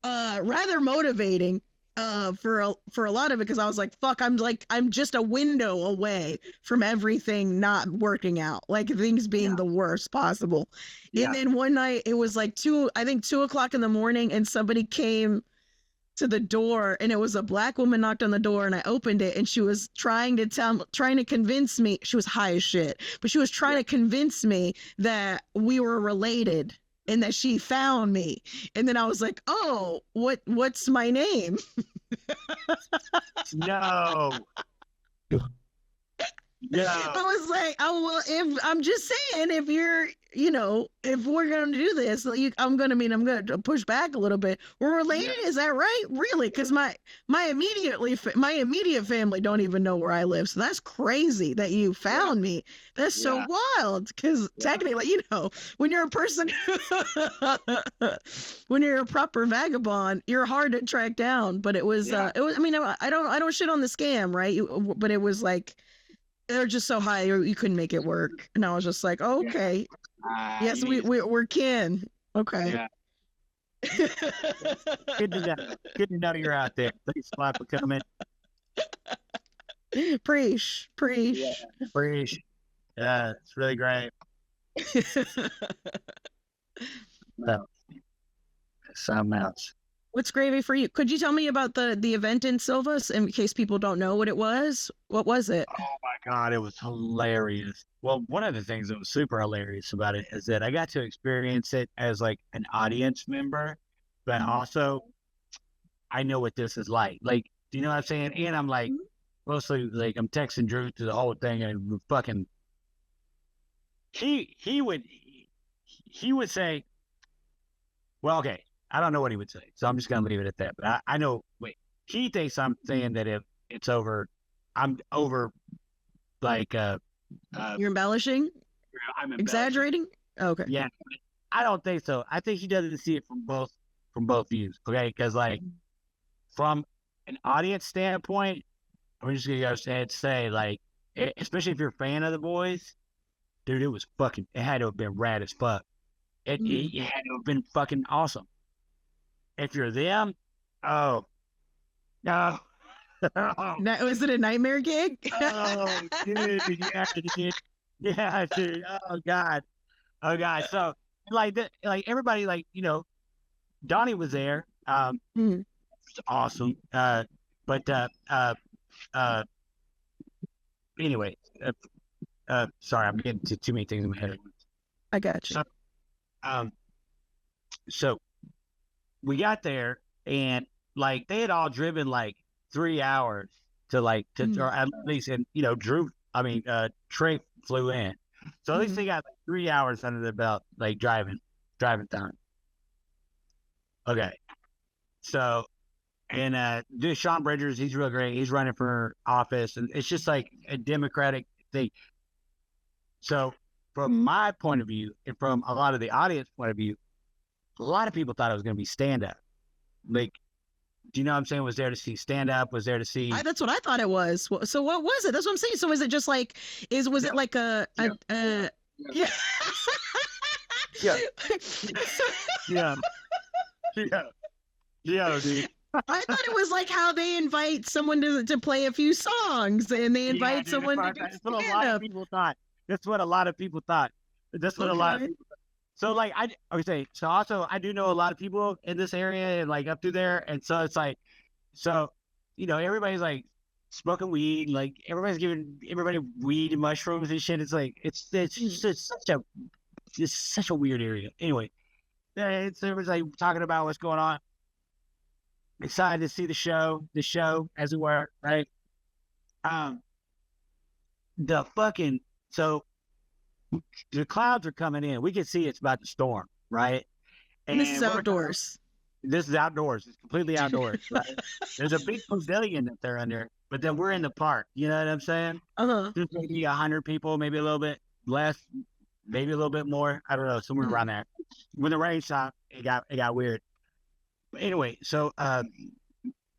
rather motivating for a lot of it, because I was like, fuck, I'm just a window away from everything not working out, like things being the worst possible. And then one night it was like 2:00 in the morning, and somebody came to the door, and it was a black woman knocked on the door, and I opened it, and she was trying to convince me. She was high as shit, but she was trying to convince me that we were related and that she found me. And then I was like, oh, what's my name?
No. Yeah.
I was like, oh, well, if I'm just saying, if you're, if we're going to do this, I'm going to push back a little bit. We're related. Is that right? Really? Because my immediate family don't even know where I live. So that's crazy that you found me. That's so wild. Because technically, when you're a person, when you're a proper vagabond, you're hard to track down. But it was, I don't shit on the scam, right? But it was like, they're just so high you couldn't make it work. And I was just like, okay. Yes, we're kin. Okay.
Yeah. Good to know you're out there. Thanks a lot for coming.
Preach.
Preach. Yeah, it's really great. No, something else.
What's gravy for you? Could you tell me about the event in Silvas in case people don't know what it was? What was it?
Oh my God, it was hilarious. Well, one of the things that was super hilarious about it is that I got to experience it as like an audience member, but also I know what this is like. Like, do you know what I'm saying? And I'm like, mostly like I'm texting Drew to the whole thing and fucking he would say, well, okay, I don't know what he would say, so I'm just gonna leave it at that. But I know. Wait, he thinks I'm saying that if it's over, I'm over. Like,
You're embellishing?
I'm embellishing.
Exaggerating? Okay.
Yeah, I don't think so. I think he doesn't see it from both views. Okay, because like from an audience standpoint, I'm just gonna go ahead and say like, especially if you're a fan of the boys, dude, it was fucking. It had to have been rad as fuck. It had to have been fucking awesome. If you're them, oh no.
Was it a nightmare gig?
Oh, dude, yeah, dude. Oh God. So like everybody, like, you know, Donnie was there. It was awesome. Anyway, sorry, I'm getting to too many things in my head.
I got you.
So we got there and like they had all driven like 3 hours to or at least, and you know, Trey flew in, so at least they got like 3 hours under their belt, like driving time. Okay, so and dude, Sean Bridgers, he's real great. He's running for office, and it's just like a democratic thing. So from my point of view, and from a lot of the audience point of view, a lot of people thought it was going to be stand up. Like, do you know what I'm saying? Was there to see stand up? Was there to see?
That's what I thought it was. So what was it? That's what I'm saying. So is it just like was it like a yeah.
Yeah. Yeah, dude.
I thought it was like how they invite someone to play a few songs and they invite someone to do
That's what a lot of people thought. That's what a lot of people thought. So like I would say, so also I do know a lot of people in this area and like up through there, and so it's like, so you know, everybody's like smoking weed, like everybody's giving everybody weed and mushrooms and shit. It's like it's such a weird area. Anyway, everybody's like talking about what's going on. Excited to see the show as we were, right? So the clouds are coming in. We can see it's about to storm, right?
And this is outdoors.
This is outdoors. It's completely outdoors, right? There's a big pavilion that they're under, but then we're in the park. You know what I'm saying? There's maybe 100 people, maybe a little bit less, maybe a little bit more. I don't know, somewhere around there. When the rain stopped, it got weird. But anyway, so when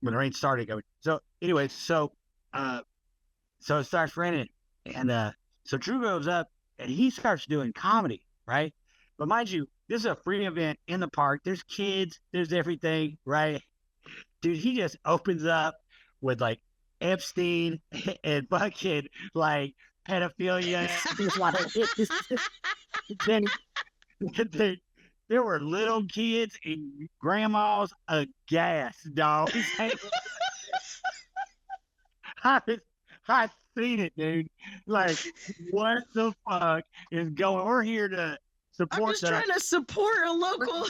the rain started going, so anyway, so it starts raining, and so Drew goes up and he starts doing comedy, right? But mind you, this is a free event in the park. There's kids, there's everything, right? Dude, he just opens up with like Epstein and fucking like pedophilia. Then there were little kids and grandmas aghast, dog. I've seen it, dude. Like, what the fuck is going? We're here to support.
I'm just trying to support a local.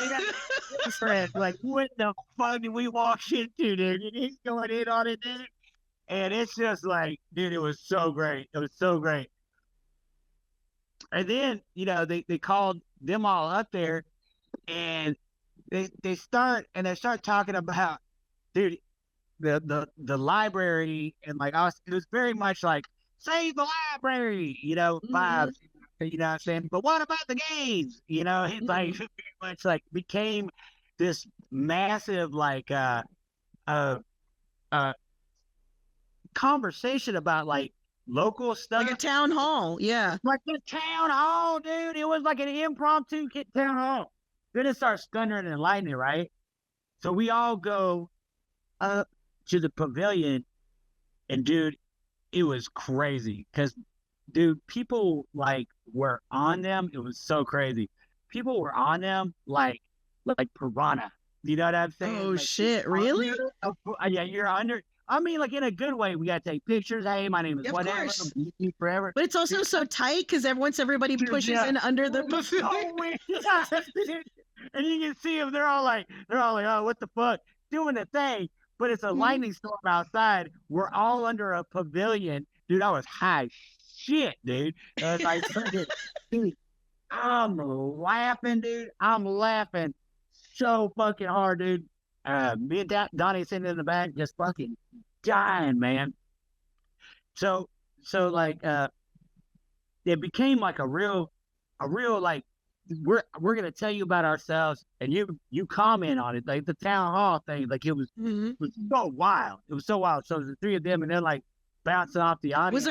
Like, what the fuck did we walk into, dude? He's going in on it, dude. And it's just like, dude, it was so great. It was so great. And then, you know, they called them all up there, and they start talking about, dude, the library, and like us, it was very much like save the library, you know, vibes, you know what I'm saying? But what about the gays? You know, it's like very much like became this massive like conversation about like local stuff.
Like a town hall, yeah.
Like the town hall, dude. It was like an impromptu town hall. Then it starts thundering and lightning, right? So we all go up to the pavilion, and dude, it was crazy because dude, people like were on them. It was so crazy. People were on them like piranha. You know what I'm saying?
Oh
Like,
shit, really?
yeah, you're under. I mean, like in a good way. We got to take pictures. Hey, my name is
Of
whatever.
course.
I'm with you forever.
But it's also so tight because once everybody
Dude,
pushes
yeah.
in under the
So weird. And you can see them. They're all like, oh, what the fuck, doing the thing. But it's a lightning storm outside. We're all under a pavilion, dude. I was high shit, dude. I was like, dude, I'm laughing, dude. I'm laughing so fucking hard, dude. Me and Donnie sitting in the back, just fucking dying, man. So like, it became like a real like, we're gonna tell you about ourselves, and you comment on it, like the town hall thing. Like it was so wild. It was so wild. So the three of them, and then like bouncing off the audience.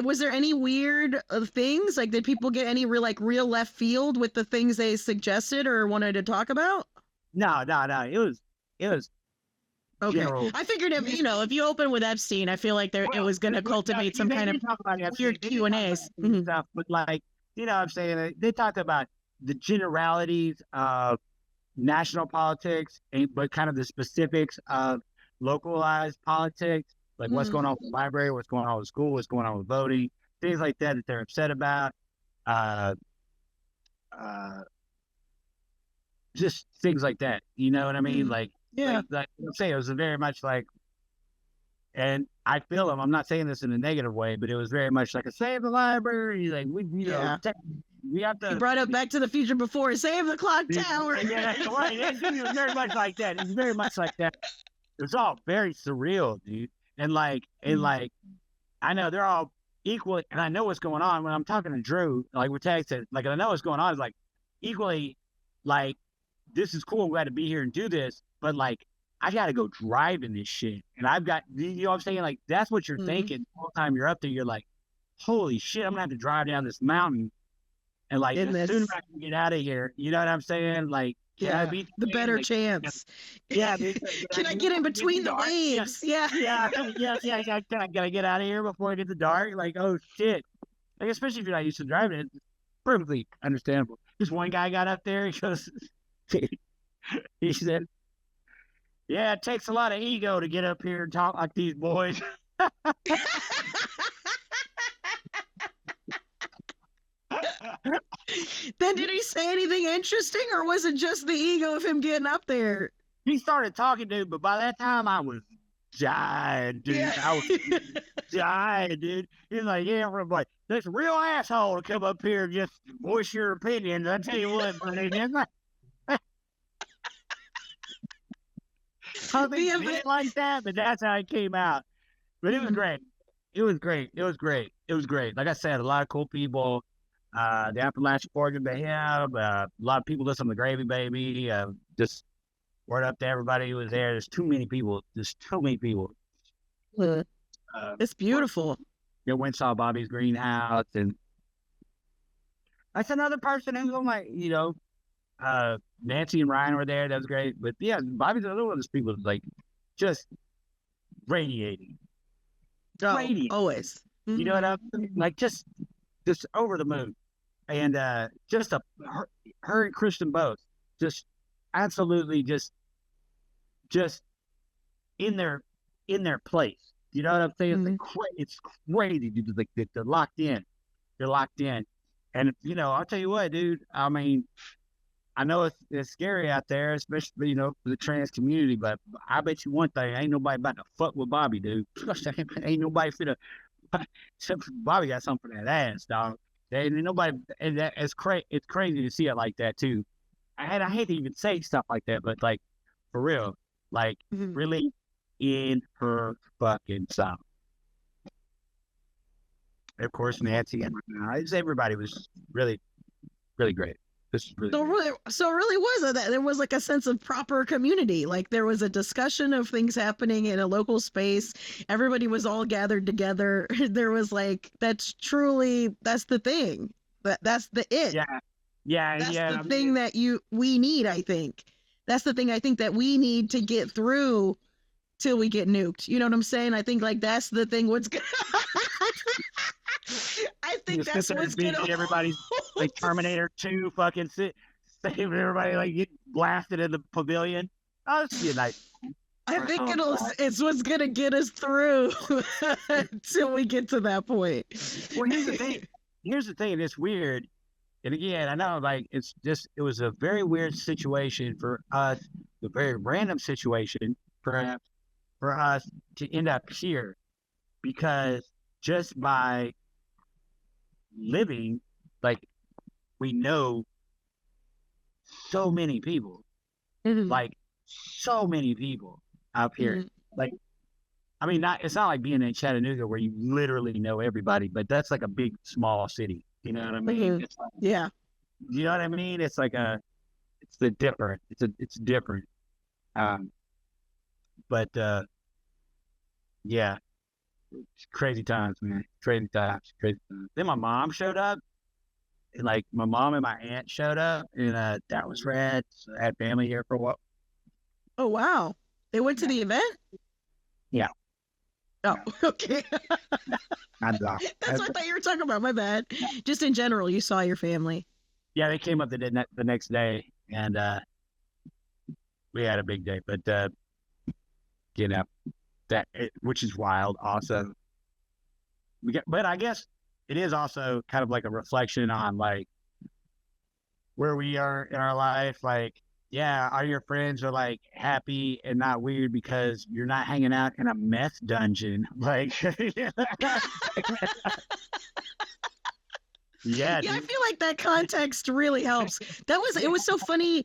Was there any weird things? Like, did people get any real left field with the things they suggested or wanted to talk about?
No. It was
okay.
general.
I figured if you open with Epstein, I feel like it was going to cultivate some kind of weird Q&As.
Stuff, but like, you know what I'm saying? They talked about the generalities of national politics, but kind of the specifics of localized politics, like what's going on with the library, what's going on with school, what's going on with voting, things like that they're upset about. Just things like that. You know what I mean? Like,
yeah.
Like I'm saying, it was very much like, and I feel them. I'm not saying this in a negative way, but it was very much like a save the library. Like we have to. You
brought up Back to the Future before. Save the clock tower.
Yeah, right. It was very much like that. It was very much like that. It was all very surreal, dude. And like, I know they're all equally, and I know what's going on when I'm talking to Drew. Like we're texting, like, and I know what's going on is like equally, like, this is cool. I'm glad to be here and do this, but like, I got to go drive in this shit. And I've got, you know what I'm saying? Like, that's what you're thinking the whole time you're up there. You're like, holy shit, I'm going to have to drive down this mountain. And like, as soon as I can get out of here, you know what I'm saying? Like,
the better chance.
Yeah.
Can I get in between the waves? Yeah.
I gotta get out of here before it gets dark. Like, oh shit. Like, especially if you're not used to driving it, it's perfectly understandable. Just one guy got up there, he goes, he said, yeah, it takes a lot of ego to get up here and talk like these boys.
Then did he say anything interesting, or was it just the ego of him getting up there?
He started talking, dude, but by that time I was dying, dude. Yeah. I was dying, dude. He's like, yeah, everybody, this real asshole to come up here and just voice your opinion. I tell you what, buddy, I think like that, but that's how it came out. But it was great. It was great. Like I said, a lot of cool people. The Appalachian organ they have. A lot of people listen to Gravy Baby. Just word up to everybody who was there. There's too many people. It's
beautiful.
Went and saw Bobby's greenhouse, and that's another person who's on my, Nancy and Ryan were there. That was great. But yeah, Bobby's another one of those people that's like just radiating.
Always.
You know what I mean? Like just over the moon. And just her and Christian both just absolutely just in their place. You know what I'm saying? It's crazy, dude. Like they're locked in. They're locked in. And I'll tell you what, dude. I mean, I know it's scary out there, especially for the trans community. But I bet you one thing: ain't nobody about to fuck with Bobby, dude. Ain't nobody finna. Bobby got something for that ass, dog. Ain't nobody, and it's crazy to see it like that too. I hate to even say stuff like that, but like for real, like really in her fucking style. Of course, Nancy and everybody was really, really great. This is really
so it really was that there was like a sense of proper community. Like there was a discussion of things happening in a local space. Everybody was all gathered together. There was like that's the thing. That's the it.
Yeah.
That's the thing that we need. I think that's the thing. I think that we need to get through till we get nuked. You know what I'm saying? I think like that's the thing. I
You
think
just
that's
sit there
what's
and beat
gonna
everybody's like Terminator 2 fucking save everybody, like get blasted in the pavilion. Oh, this would be a nice.
I think it's what's gonna get us through until we get to that point.
Well, here's the thing. Here's the thing. It's weird. And again, I know like it was a very weird situation for us, a very random situation perhaps for us to end up here because just by living, like we know so many people, like so many people up here. Like, I mean, it's not like being in Chattanooga where you literally know everybody, but that's like a big, small city. You know what I mean? It's like,
Yeah.
you know what I mean? It's like it's different. It's different. But yeah, it's crazy times, man. Crazy times. Then my mom showed up. And like my mom and my aunt showed up, and that was rad. So I had family here for a while.
Oh wow. They went to the event?
Yeah.
Oh, okay.
That's
what I thought you were talking about. My bad. Just in general, you saw your family.
Yeah, they came up the next day, and we had a big day. But you know, which is wild. Also, but I guess it is also kind of like a reflection on like where we are in our life. Like, yeah, all your friends are like happy and not weird because you're not hanging out in a meth dungeon. Like, yeah,
I feel like that context really helps. It was so funny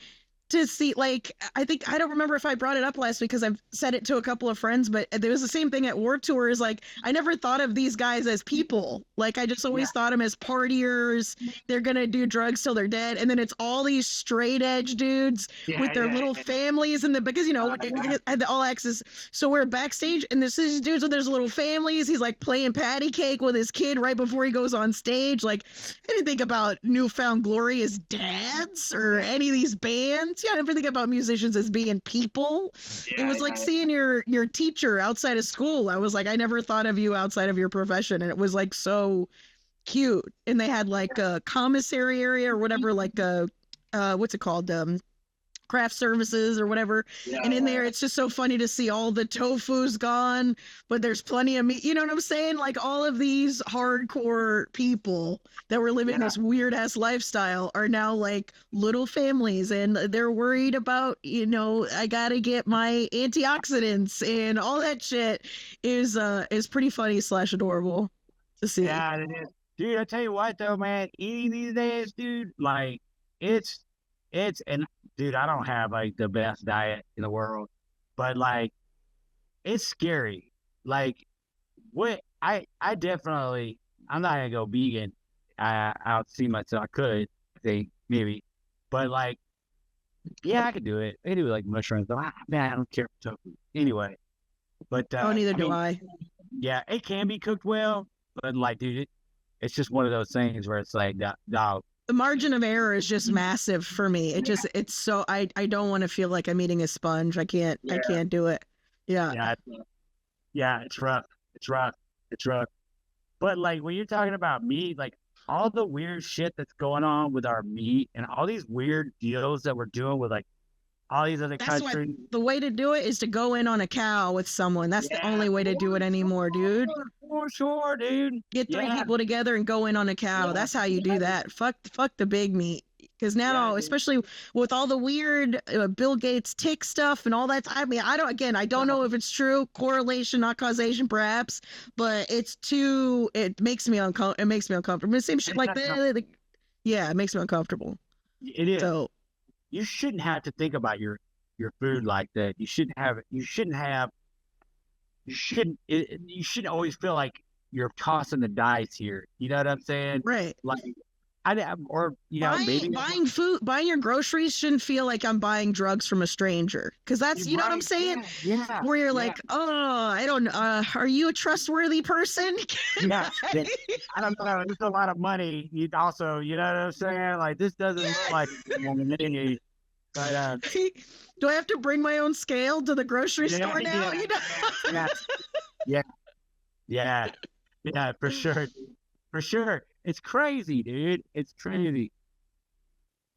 to see, like, I don't remember if I brought it up last week because I've said it to a couple of friends, but there was the same thing at Warped Tour. Is like, I never thought of these guys as people. Like, I just always thought them as partiers. They're going to do drugs till they're dead. And then it's all these straight edge dudes with their little families because, you know, had the all access. So we're backstage and this is dudes with their little families. He's like playing patty cake with his kid right before he goes on stage. Like, I didn't think about Newfound Glory as dads or any of these bands. Yeah, I never think about musicians as being people. It was like seeing your teacher outside of school. I was like, I never thought of you outside of your profession, and it was like so cute. And they had like a commissary area or whatever, like what's it called? Craft services or whatever. And in there, it's just so funny to see all the tofu's gone, but there's plenty of meat. You know what I'm saying? Like all of these hardcore people that were living this weird ass lifestyle are now like little families, and they're worried about, you know, I gotta get my antioxidants and all that shit is pretty funny / adorable to see.
Yeah, it is. Dude, I tell you what though, man, eating these days, dude, like it's and dude, I don't have like the best diet in the world, but like it's scary. Like I definitely, I'm not gonna go vegan. I don't see myself. I could think maybe, but like, yeah, I could do it. I could do like mushrooms. Though. Man, I don't care for tofu anyway. But
neither do I.
Yeah, it can be cooked well, but like, dude, it's just one of those things where it's like, dog.
The margin of error is just massive for me. It's so I don't want to feel like I'm eating a sponge. I can't do it. Yeah.
Yeah, it's rough. It's rough. But like when you're talking about meat, like all the weird shit that's going on with our meat and all these weird deals that we're doing with like all these other countries.
The way to do it is to go in on a cow with someone. That's the only way to do it anymore, dude.
For sure, dude.
Get 3 people together and go in on a cow. That's how you do that. Fuck the big meat. Because now, especially with all the weird Bill Gates tick stuff and all that, I mean, I don't know if it's true, correlation, not causation, perhaps, but it makes me uncomfortable. It makes me uncomfortable. The same shit like that. Yeah, it makes me uncomfortable.
It is.
So
you shouldn't have to think about your food like that. You shouldn't always feel like you're tossing the dice here. You know what I'm saying?
Right.
Like,
buying your groceries shouldn't feel like I'm buying drugs from a stranger. Cause that's, you know what I'm saying?
Yeah.
Where you're like, oh, I don't, are you a trustworthy person?
Yeah. I don't know. It's a lot of money. You also, you know what I'm saying? Like this doesn't look like money. But,
do I have to bring my own scale to the grocery store now?
Yeah.
You know?
Yeah, for sure. For sure. It's crazy, dude. It's crazy.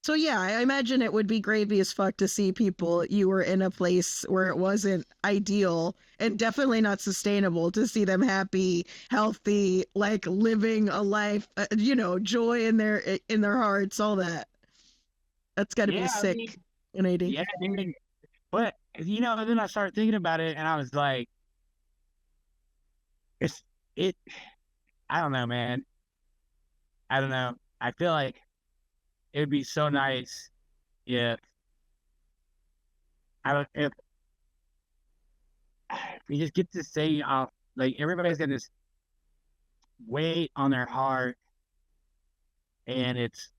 So yeah, I imagine it would be gravy as fuck to see people you were in a place where it wasn't ideal and definitely not sustainable to see them happy, healthy, like living a life, joy in their hearts, all that. That's got to be sick and AD.
Yeah, dude. But then I started thinking about it, and I was like, I don't know, man. I don't know. I feel like it would be so nice if if we just get this thing off. Like, everybody's got this weight on their heart, and it's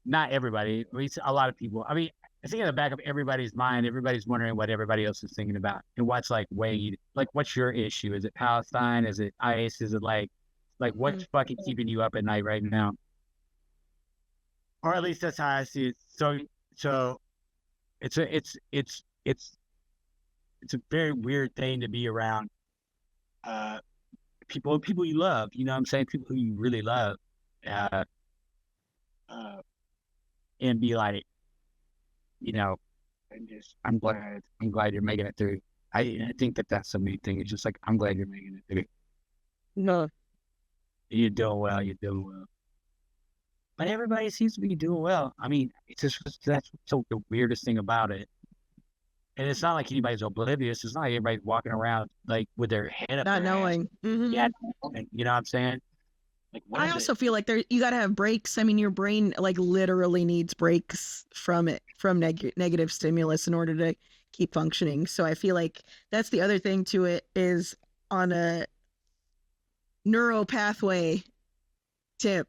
not everybody. At least a lot of people. I mean, I think in the back of everybody's mind, everybody's wondering what everybody else is thinking about and what's like weighed. Like, what's your issue? Is it Palestine? Is it ICE? Is it like what's fucking keeping you up at night right now? Or at least that's how I see it. So it's a very weird thing to be around. People you love. You know what I'm saying? People who you really love. And be like, and just I'm glad you're making it through. I think that's the main thing. It's just like, I'm glad you're making it through.
No.
You're doing well. But everybody seems to be doing well. I mean, that's so the weirdest thing about it. And it's not like anybody's oblivious. It's not like everybody's walking around like with their head up.
Not knowing.
Mm-hmm. Yeah, you know what I'm saying? Like,
I also feel like you got to have breaks. I mean, your brain like literally needs breaks from negative stimulus in order to keep functioning. So I feel like that's the other thing to it is on a neuro pathway tip.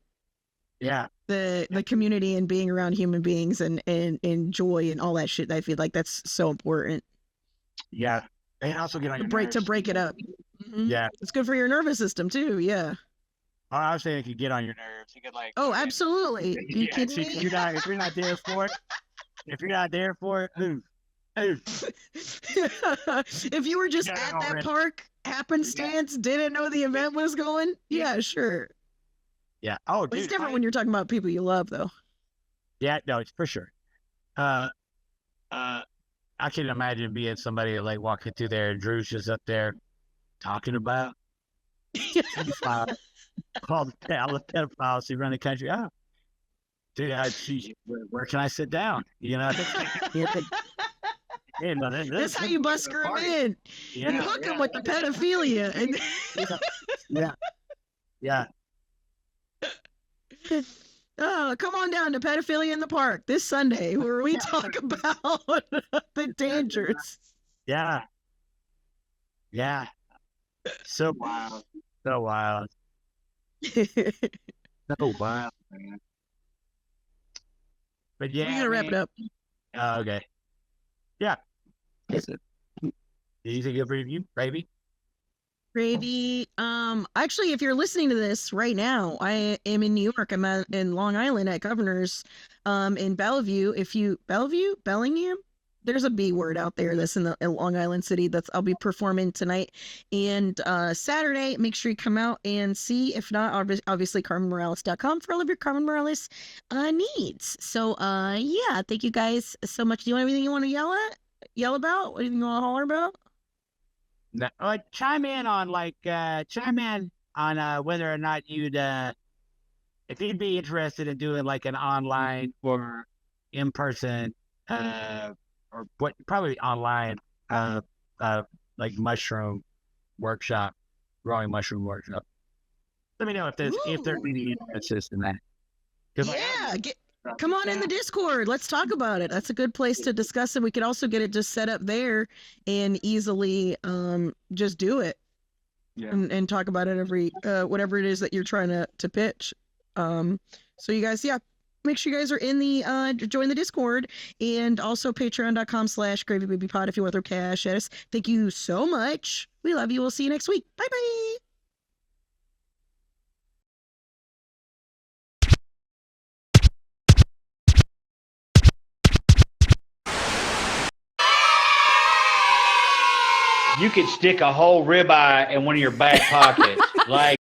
Yeah.
The community and being around human beings and joy and all that shit. I feel like that's so important.
Yeah. And also get on your
nerves. To break it up. Mm-hmm. Yeah. It's good for your nervous system too. Yeah.
Oh, I was saying it could get on your nerves. You could like.
Oh, absolutely. You kidding me?
If you're not there for it, move.
If you were just at that park, happenstance, didn't know the event was going, yeah, sure.
Yeah. Oh, dude,
it's different when you're talking about people you love, though.
Yeah, no, it's for sure. I can imagine being somebody like walking through there, and Drew's just up there talking about all the pedophiles who run the country. Oh, dude, where can I sit down?
That's how you busker them in. Yeah, you hook them with the pedophilia. And
yeah.
Oh, come on down to Pedophilia in the Park this Sunday, where we talk about the dangers.
Yeah. So wild. So wild, man. But yeah,
we gotta wrap it up.
Okay. Yeah. Is it? Did you think of review, Gravy?
Actually, if you're listening to this right now, I am in New York. I'm in Long Island at Governor's, in Bellevue. Bellingham. There's a B word out there that's in Long Island City. I'll be performing tonight and Saturday. Make sure you come out and see. If not, obviously CarmenMorales.com for all of your Carmen Morales needs. So yeah, thank you guys so much. Do you want anything you want to yell about? Anything you want to holler about?
No, chime in on whether or not if you'd be interested in doing like an online or in person, or what, probably online, like mushroom workshop, growing mushroom workshop. Let me know if there's any interest in that.
Yeah, come on in the Discord. Let's talk about it. That's a good place to discuss it. We could also get it just set up there and easily just do it. Yeah. And talk about it every whatever it is that you're trying to pitch. So you guys, yeah, make sure you guys are in the join the Discord, and also patreon.com/gravybabypod if you want to throw cash at us. Thank you so much. We love you. We'll see you next week. Bye bye.
You could stick a whole ribeye in one of your back pockets. Like,